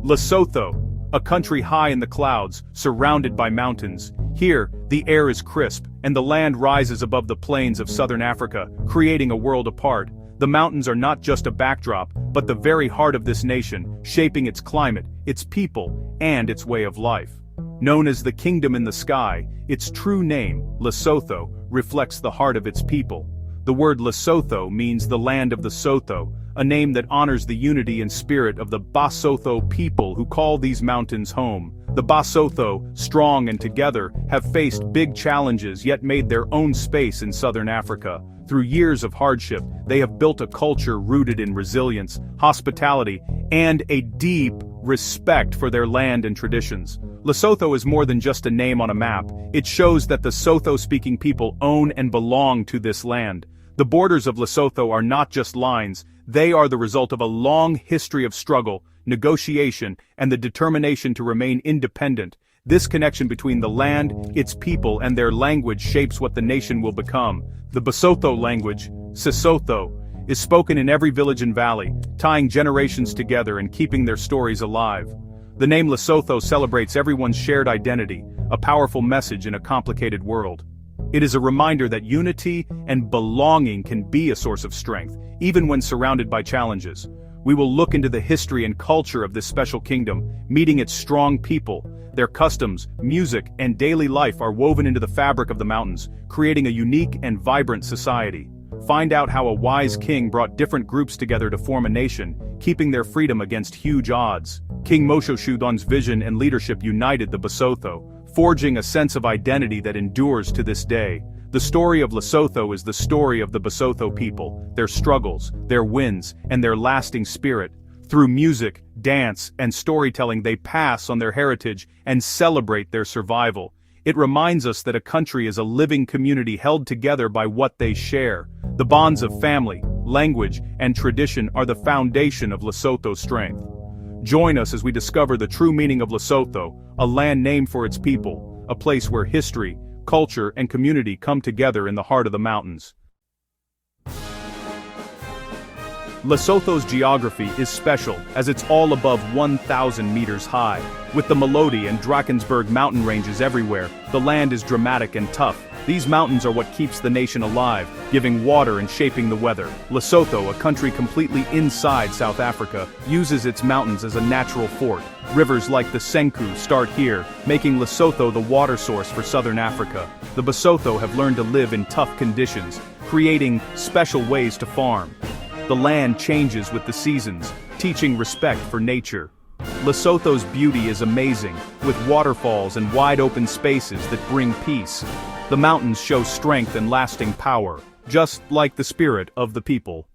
Lesotho, a country high in the clouds, surrounded by mountains. Here, the air is crisp, and the land rises above the plains of southern Africa, creating a world apart. The mountains are not just a backdrop, but the very heart of this nation, shaping its climate, its people, and its way of life. Known as the Kingdom in the Sky, its true name, Lesotho, reflects the heart of its people. The word Lesotho means the land of the Sotho, a name that honors the unity and spirit of the Basotho people who call these mountains home. The Basotho, strong and together, have faced big challenges yet made their own space in southern Africa. Through years of hardship, they have built a culture rooted in resilience, hospitality, and a deep respect for their land and traditions. Lesotho is more than just a name on a map. It shows that the Sotho-speaking people own and belong to this land. The borders of Lesotho are not just lines, they are the result of a long history of struggle, negotiation, and the determination to remain independent. This connection between the land, its people, and their language shapes what the nation will become. The Basotho language, Sotho, is spoken in every village and valley, tying generations together and keeping their stories alive. The name Lesotho celebrates everyone's shared identity, a powerful message in a complicated world. It is a reminder that unity and belonging can be a source of strength, even when surrounded by challenges. We will look into the history and culture of this special kingdom, meeting its strong people. Their customs, music, and daily life are woven into the fabric of the mountains, creating a unique and vibrant society. Find out how a wise king brought different groups together to form a nation, keeping their freedom against huge odds. King Moshoeshoe's vision and leadership united the Basotho, forging a sense of identity that endures to this day. The story of Lesotho is the story of the Basotho people, their struggles, their wins, and their lasting spirit. Through music, dance, and storytelling they pass on their heritage and celebrate their survival. It reminds us that a country is a living community held together by what they share. The bonds of family, language, and tradition are the foundation of Lesotho's strength. Join us as we discover the true meaning of Lesotho, a land named for its people, a place where history, culture, and community come together in the heart of the mountains. Lesotho's geography is special, as it's all above 1,000 meters high. With the Melody and Drakensberg mountain ranges everywhere, the land is dramatic and tough. These mountains are what keeps the nation alive, giving water and shaping the weather. Lesotho, a country completely inside South Africa, uses its mountains as a natural fort. Rivers like the Senku start here, making Lesotho the water source for southern Africa. The Basotho have learned to live in tough conditions, creating special ways to farm. The land changes with the seasons, teaching respect for nature. Lesotho's beauty is amazing, with waterfalls and wide-open spaces that bring peace. The mountains show strength and lasting power, just like the spirit of the people.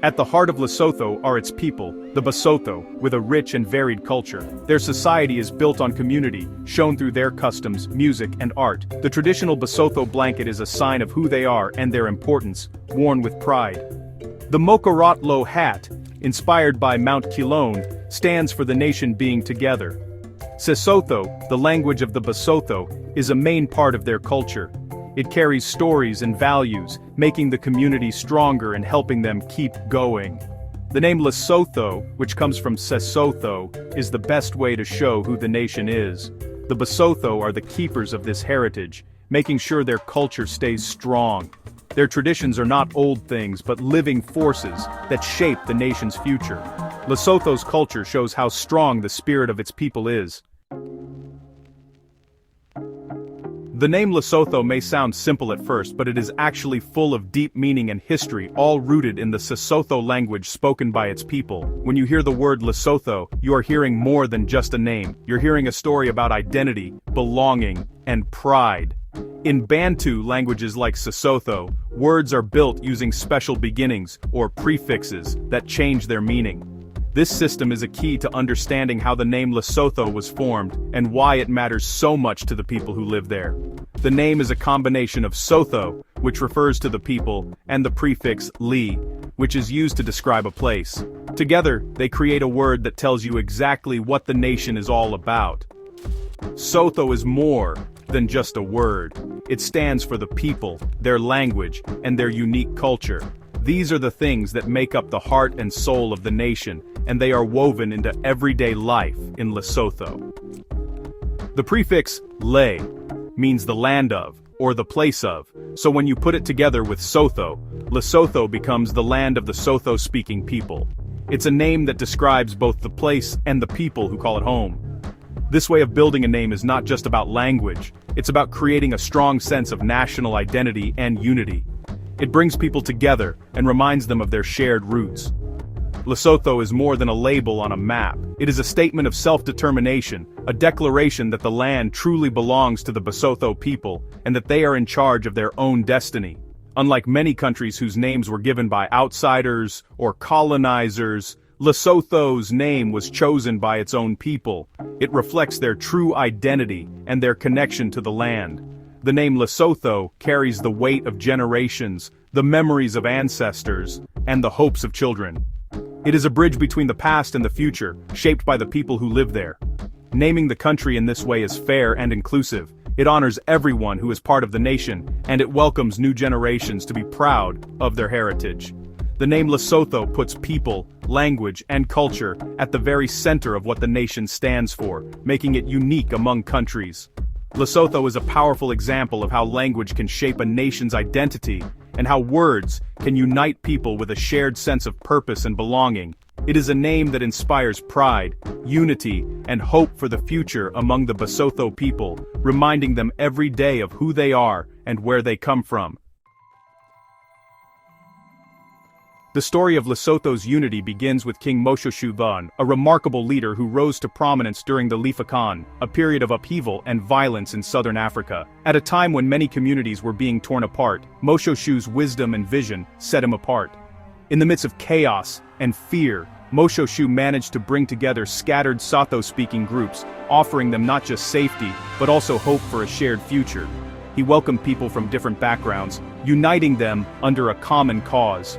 At the heart of Lesotho are its people, the Basotho, with a rich and varied culture. Their society is built on community, shown through their customs, music, and art. The traditional Basotho blanket is a sign of who they are and their importance, worn with pride. The Mokorotlo hat, inspired by Mount Kilone, stands for the nation being together. Sotho, the language of the Basotho, is a main part of their culture. It carries stories and values, making the community stronger and helping them keep going. The name Lesotho, which comes from Sesotho, is the best way to show who the nation is. The Basotho are the keepers of this heritage, making sure their culture stays strong. Their traditions are not old things but living forces that shape the nation's future. Lesotho's culture shows how strong the spirit of its people is. The name Lesotho may sound simple at first, but it is actually full of deep meaning and history, all rooted in the Sesotho language spoken by its people. When you hear the word Lesotho, you are hearing more than just a name. You're hearing a story about identity, belonging, and pride. In Bantu languages like Sesotho, words are built using special beginnings, or prefixes, that change their meaning. This system is a key to understanding how the name Lesotho was formed, and why it matters so much to the people who live there. The name is a combination of Sotho, which refers to the people, and the prefix li, which is used to describe a place. Together, they create a word that tells you exactly what the nation is all about. Sotho is more than just a word. It stands for the people, their language, and their unique culture. These are the things that make up the heart and soul of the nation, and they are woven into everyday life in Lesotho. The prefix le means the land of, or the place of, so when you put it together with Sotho, Lesotho becomes the land of the Sotho-speaking people. It's a name that describes both the place and the people who call it home. This way of building a name is not just about language, it's about creating a strong sense of national identity and unity. It brings people together and reminds them of their shared roots. Lesotho is more than a label on a map. It is a statement of self-determination, a declaration that the land truly belongs to the Basotho people and that they are in charge of their own destiny. Unlike many countries whose names were given by outsiders or colonizers, Lesotho's name was chosen by its own people. It reflects their true identity and their connection to the land. The name Lesotho carries the weight of generations, the memories of ancestors, and the hopes of children. It is a bridge between the past and the future, shaped by the people who live there. Naming the country in this way is fair and inclusive. It honors everyone who is part of the nation, and it welcomes new generations to be proud of their heritage. The name Lesotho puts people, language, and culture at the very center of what the nation stands for, making it unique among countries. Lesotho is a powerful example of how language can shape a nation's identity, and how words can unite people with a shared sense of purpose and belonging. It is a name that inspires pride, unity, and hope for the future among the Basotho people, reminding them every day of who they are and where they come from. The story of Lesotho's unity begins with King Moshoeshoe, a remarkable leader who rose to prominence during the unification, a period of upheaval and violence in southern Africa. At a time when many communities were being torn apart, Moshoeshoe's wisdom and vision set him apart. In the midst of chaos and fear, Moshoeshoe managed to bring together scattered Sotho-speaking groups, offering them not just safety, but also hope for a shared future. He welcomed people from different backgrounds, uniting them under a common cause.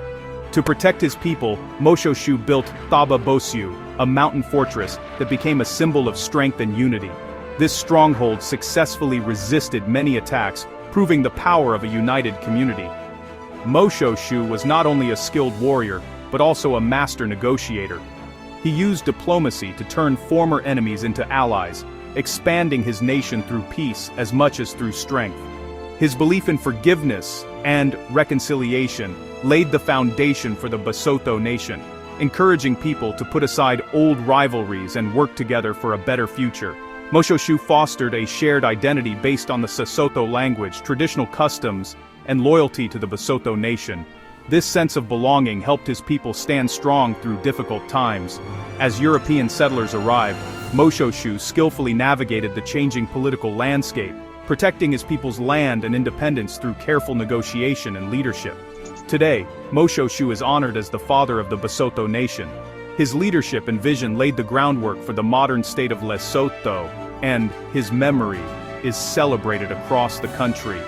To protect his people, Moshoeshoe built Basotho, a mountain fortress that became a symbol of strength and unity. This stronghold successfully resisted many attacks, proving the power of a united community. Moshoeshoe was not only a skilled warrior, but also a master negotiator. He used diplomacy to turn former enemies into allies, expanding his nation through peace as much as through strength. His belief in forgiveness and reconciliation laid the foundation for the Basotho nation, encouraging people to put aside old rivalries and work together for a better future. Moshoeshoe fostered a shared identity based on the Sotho language, traditional customs, and loyalty to the Basotho nation. This sense of belonging helped his people stand strong through difficult times. As European settlers arrived, Moshoeshoe skillfully navigated the changing political landscape, protecting his people's land and independence through careful negotiation and leadership. Today, Moshoeshoe is honored as the father of the Basotho nation. His leadership and vision laid the groundwork for the modern state of Lesotho, and his memory is celebrated across the country.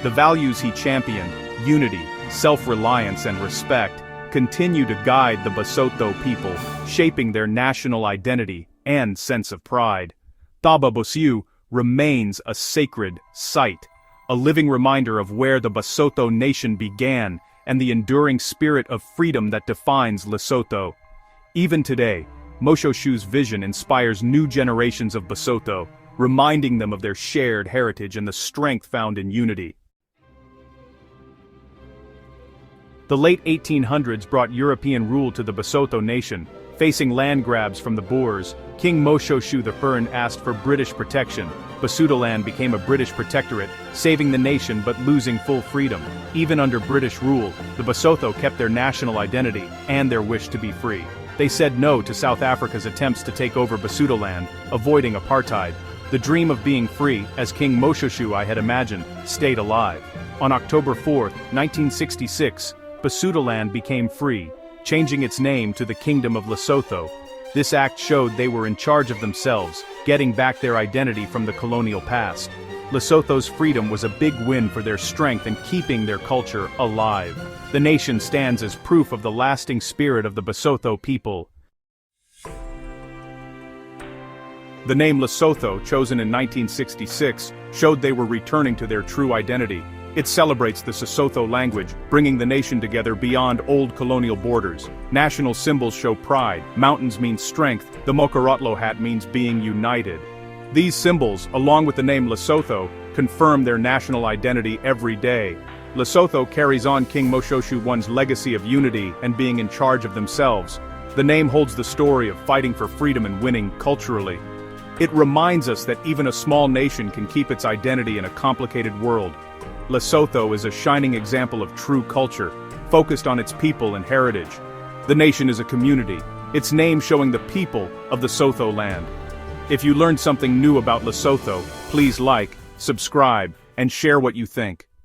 The values he championed, unity, self-reliance, and respect, continue to guide the Basotho people, shaping their national identity and sense of pride. Basotho remains a sacred site, a living reminder of where the Basotho nation began and the enduring spirit of freedom that defines Lesotho. Even today, Moshoeshoe's vision inspires new generations of Basotho, reminding them of their shared heritage and the strength found in unity. The late 1800s brought European rule to the Basotho nation. Facing land grabs from the Boers, King Moshoeshoe I asked for British protection. Basutoland became a British protectorate, saving the nation but losing full freedom. Even under British rule, the Basotho kept their national identity and their wish to be free. They said no to South Africa's attempts to take over Basutoland, avoiding apartheid. The dream of being free, as King Moshoeshoe I had imagined, stayed alive. On October 4, 1966, Basutoland became free, changing its name to the Kingdom of Lesotho. This act showed they were in charge of themselves, getting back their identity from the colonial past. Lesotho's freedom was a big win for their strength in keeping their culture alive. The nation stands as proof of the lasting spirit of the Basotho people. The name Lesotho, chosen in 1966, showed they were returning to their true identity. It celebrates the Sotho language, bringing the nation together beyond old colonial borders. National symbols show pride, mountains mean strength, the Mokorotlo hat means being united. These symbols, along with the name Lesotho, confirm their national identity every day. Lesotho carries on King Moshoeshoe I's legacy of unity and being in charge of themselves. The name holds the story of fighting for freedom and winning culturally. It reminds us that even a small nation can keep its identity in a complicated world. Lesotho is a shining example of true culture, focused on its people and heritage. The nation is a community, its name showing the people of the Sotho land. If you learned something new about Lesotho, please like, subscribe, and share what you think.